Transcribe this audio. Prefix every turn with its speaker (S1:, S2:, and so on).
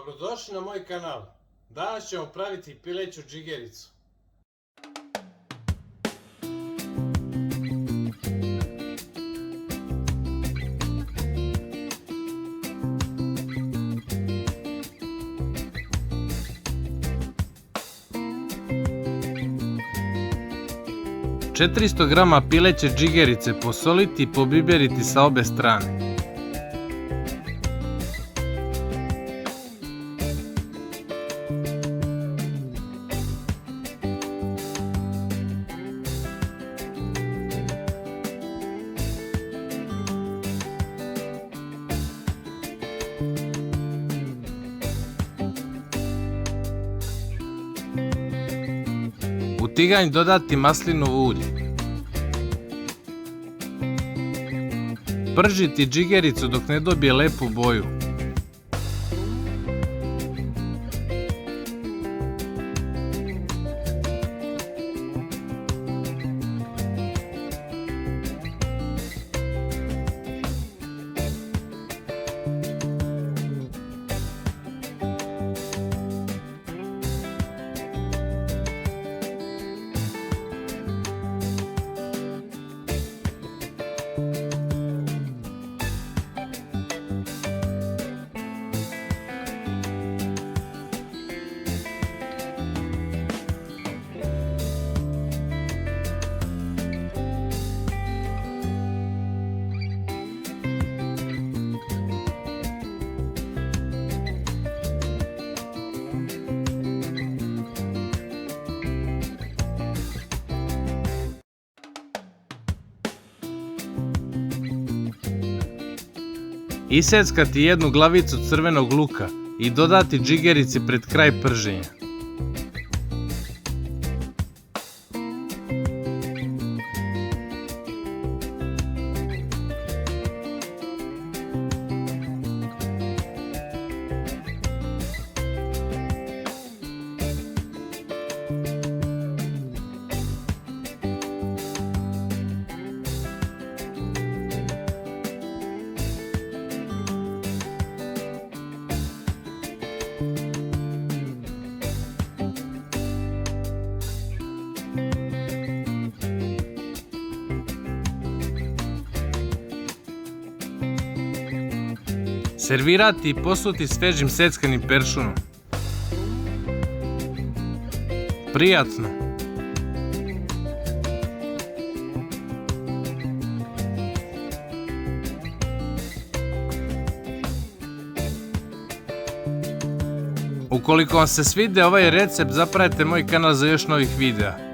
S1: Dobrodošli na moj kanal. Danas ćemo praviti pileću džigericu. Četiristo grama pileće džigerice posoliti i pobiberiti sa obe strane. U tiganj dodati maslinovo ulje. Pržiti džigericu dok ne dobije lepu boju. Iseckati jednu glavicu crvenog luka i dodati džigerici pred kraj prženja. Servirati i posuti svežim seckanim peršunom. Prijatno! Ukoliko vam se svide ovaj recept, zapratite moj kanal za još novih videa.